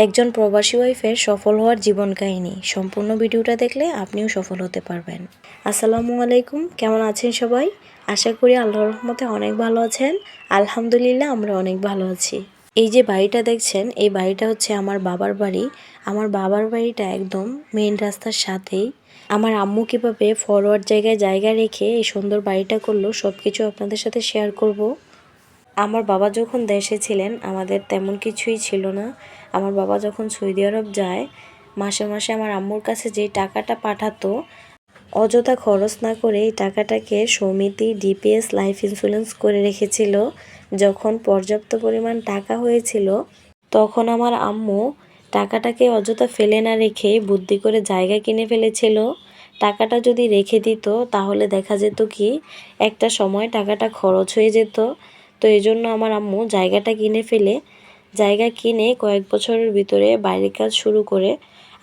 একজন প্রবাসী ওয়াইফের সফল হওয়ার জীবন কাহিনী সম্পূর্ণ ভিডিওটা দেখলে আপনিও সফল হতে পারবেন। আসসালামু আলাইকুম, কেমন আছেন সবাই? আশা করি আল্লাহর রহমতে অনেক ভালো আছেন। আলহামদুলিল্লাহ, আমরা অনেক ভালো আছি। এই যে বাড়িটা দেখছেন, এই বাড়িটা হচ্ছে আমার বাবার বাড়ি। আমার বাবার বাড়িটা একদম মেইন রাস্তার সাথেই। আমার আম্মু কীভাবে ফরওয়ার্ড জায়গা রেখে এই সুন্দর বাড়িটা করলো সব কিছু আপনাদের সাথে শেয়ার করব। আমার বাবা যখন দেশে ছিলেন আমাদের তেমন কিছুই ছিল না। আমার বাবা যখন সৌদি আরব যায়, মাসে মাসে আমার আম্মুর কাছে যে টাকাটা পাঠাতো, অযথা খরচ না করে এই টাকাটাকে সমিতি, ডিপিএস, লাইফ ইন্স্যুরেন্স করে রেখেছিল। যখন পর্যাপ্ত পরিমাণ টাকা হয়েছিল তখন আমার আম্মু টাকাটাকে অযথা ফেলে না রেখে বুদ্ধি করে জায়গা কিনে ফেলেছিল। টাকাটা যদি রেখে দিত তাহলে দেখা যেত কি একটা সময় টাকাটা খরচ হয়ে যেত। তো এই জন্য আমার আম্মু জায়গাটা কিনে ফেলে, জায়গা কিনে কয়েক বছরের ভিতরে বাড়ির কাজ শুরু করে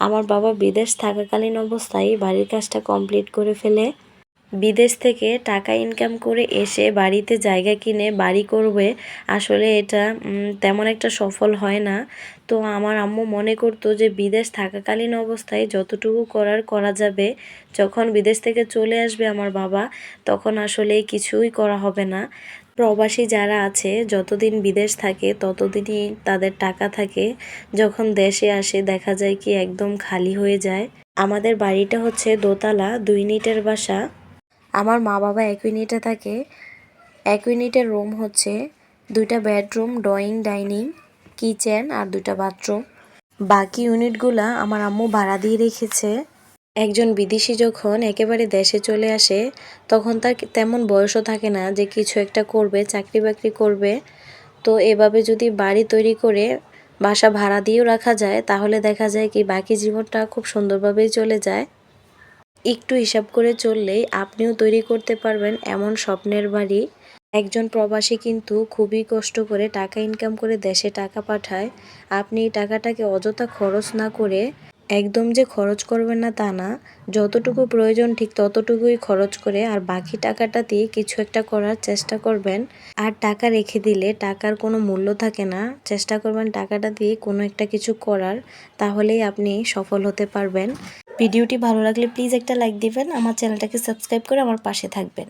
আমার বাবা বিদেশ থাকাকালীন অবস্থায় বাড়ির কাজটা কমপ্লিট করে ফেলে। বিদেশ থেকে টাকা ইনকাম করে এসে বাড়িতে জায়গা কিনে বাড়ি করবে, আসলে এটা তেমন একটা সফল হয় না। তো আমার আম্মু মনে করতো যে বিদেশ থাকাকালীন অবস্থায় যতটুকু করার করা যাবে, যখন বিদেশ থেকে চলে আসবে আমার বাবা তখন আসলে কিছুই করা হবে না। প্রবাসী যারা আছে যতদিন বিদেশ থাকে ততদিনই তাদের টাকা থাকে, যখন দেশে আসে দেখা যায় কি একদম খালি হয়ে যায়। আমাদের বাড়িটা হচ্ছে দোতলা, 2 ইউনিটের বাসা। আমার মা বাবা এক ইউনিটে থাকে। এক ইউনিটের রুম হচ্ছে 2টা বেডরুম, ড্রয়িং, ডাইনিং, কিচেন আর 2টা বাথরুম। বাকি ইউনিটগুলা আমার আম্মু ভাড়া দিয়ে রেখেছে। একজন বিদেশি যখন একেবারে দেশে চলে আসে তখন তার তেমন বয়সও থাকে না যে কিছু একটা করবে, চাকরি বাকরি করবে। তো এভাবে যদি বাড়ি তৈরি করে বাসা ভাড়া দিয়েও রাখা যায় তাহলে দেখা যায় কি বাকি জীবনটা খুব সুন্দরভাবেই চলে যায়। একটু হিসাব করে চললেই আপনিও তৈরি করতে পারবেন এমন স্বপ্নের বাড়ি। একজন প্রবাসী কিন্তু খুবই কষ্ট করে টাকা ইনকাম করে দেশে টাকা পাঠায়। আপনি এই টাকাটাকে অযথা খরচ না করে, একদম যে খরচ করবেন না তা না, যতটুকু প্রয়োজন ঠিক ততটুকুই খরচ করে আর বাকি টাকাটা দিয়ে কিছু একটা করার চেষ্টা করবেন। আর টাকা রেখে দিলে টাকার কোনো মূল্য থাকে না। চেষ্টা করবেন টাকাটা দিয়ে কোনো একটা কিছু করার, তাহলেই আপনি সফল হতে পারবেন। ভিডিওটি ভালো লাগলে প্লিজ একটা লাইক দিবেন, আমার চ্যানেলটাকে সাবস্ক্রাইব করে আমার পাশে থাকবেন।